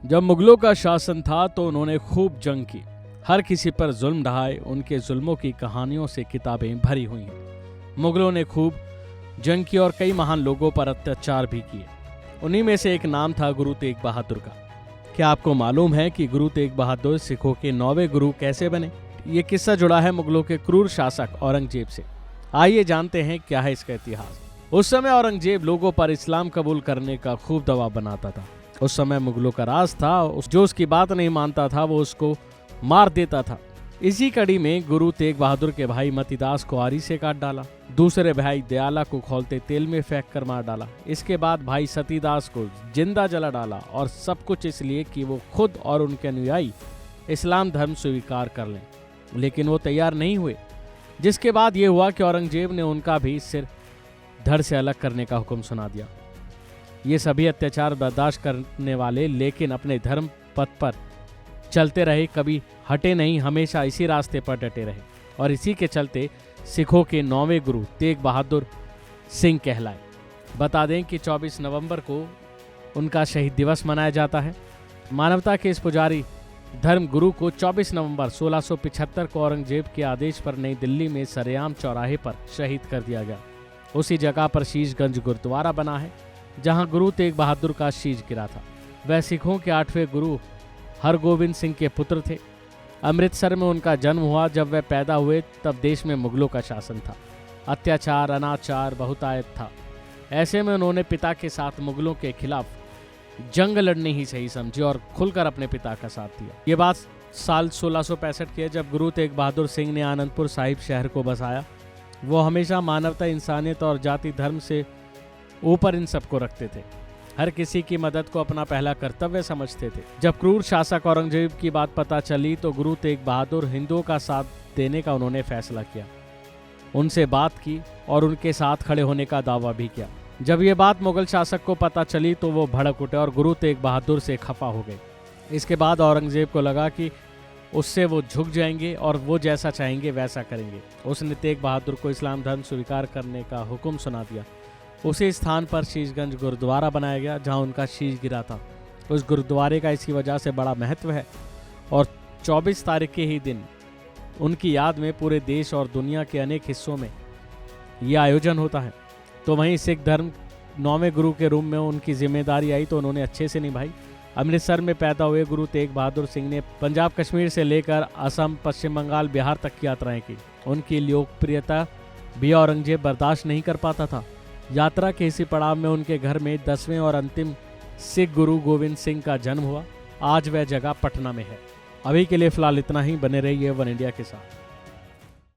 जब मुगलों का शासन था तो उन्होंने खूब जंग की, हर किसी पर जुल्म ढाए। उनके जुल्मों की कहानियों से किताबें भरी हुई हैं। मुगलों ने खूब जंग की और कई महान लोगों पर अत्याचार भी किए। उन्हीं में से एक नाम था गुरु तेग बहादुर का। क्या आपको मालूम है कि गुरु तेग बहादुर सिखों के 9वें गुरु कैसे बने? ये किस्सा जुड़ा है मुगलों के क्रूर शासक औरंगजेब से। आइए जानते हैं क्या है इसका इतिहास। उस समय औरंगजेब लोगों पर इस्लाम कबूल करने का खूब दबाव बनाता था। उस समय मुगलों का राज था, जो उसकी बात नहीं मानता था वो उसको मार देता था। इसी कड़ी में गुरु तेग बहादुर के भाई मतीदास को आरी से काट डाला। दूसरे भाई दयाला को खौलते तेल में फेंक कर मार डाला। इसके बाद भाई सतीदास को जिंदा जला डाला, और सब कुछ इसलिए कि वो खुद और उनके अनुयायी इस्लाम धर्म स्वीकार कर लें, लेकिन वो तैयार नहीं हुए। जिसके बाद ये हुआ कि औरंगजेब ने उनका भी सिर धड़ से अलग करने का हुक्म सुना दिया। ये सभी अत्याचार बर्दाश्त करने वाले लेकिन अपने धर्म पथ पर चलते रहे, कभी हटे नहीं, हमेशा इसी रास्ते पर डटे रहे, और इसी के चलते सिखों के 9वें गुरु तेग बहादुर सिंह कहलाए। बता दें कि 24 नवंबर को उनका शहीद दिवस मनाया जाता है। मानवता के इस पुजारी धर्म गुरु को 24 नवंबर 1675 को औरंगजेब के आदेश पर नई दिल्ली में सरेआम चौराहे पर शहीद कर दिया गया। उसी जगह पर शीशगंज गुरुद्वारा बना है जहां गुरु तेग बहादुर का शीश गिरा था। वह सिखों के 8वें गुरु हरगोविंद सिंह के पुत्र थे। अमृतसर में उनका जन्म हुआ। जब वह पैदा हुए तब देश में मुगलों का शासन था। अत्याचार, अनाचार बहुतायत था। ऐसे में उन्होंने पिता के साथ मुगलों के खिलाफ जंग लड़नी ही सही समझी और खुलकर अपने पिता का साथ दिया। ये बात साल 1665 की है, जब गुरु तेग बहादुर सिंह ने आनंदपुर साहिब शहर को बसाया। वो हमेशा मानवता, इंसानियत और जाति धर्म से ऊपर इन सबको रखते थे। हर किसी की मदद को अपना पहला कर्तव्य समझते थे। जब क्रूर शासक औरंगजेब की बात पता चली तो गुरु तेग बहादुर हिंदुओं का साथ देने का उन्होंने फैसला किया। उनसे बात की और उनके साथ खड़े होने का दावा भी किया। जब ये बात मुगल शासक को पता चली तो वो भड़क उठे और गुरु तेग बहादुर से खफा हो गए। इसके बाद औरंगजेब को लगा कि उससे वो झुक जाएंगे और वो जैसा चाहेंगे वैसा करेंगे। उसने तेग बहादुर को इस्लाम धर्म स्वीकार करने का हुक्म सुना दिया। उसी स्थान पर शीशगंज गुरुद्वारा बनाया गया जहां उनका शीश गिरा था। उस गुरुद्वारे का इसी वजह से बड़ा महत्व है और 24 तारीख के ही दिन उनकी याद में पूरे देश और दुनिया के अनेक हिस्सों में यह आयोजन होता है। तो वहीं सिख धर्म 9वें गुरु के रूप में उनकी जिम्मेदारी आई तो उन्होंने अच्छे से निभाई। अमृतसर में पैदा हुए गुरु तेग बहादुर सिंह ने पंजाब, कश्मीर से लेकर असम, पश्चिम बंगाल, बिहार तक की यात्राएं की। उनकी लोकप्रियता भी औरंगजेब बर्दाश्त नहीं कर पाता था। यात्रा के इसी पड़ाव में उनके घर में 10वें और अंतिम सिख गुरु गोविंद सिंह का जन्म हुआ। आज वह जगह पटना में है। अभी के लिए फिलहाल इतना ही। बने रहिए वन इंडिया के साथ।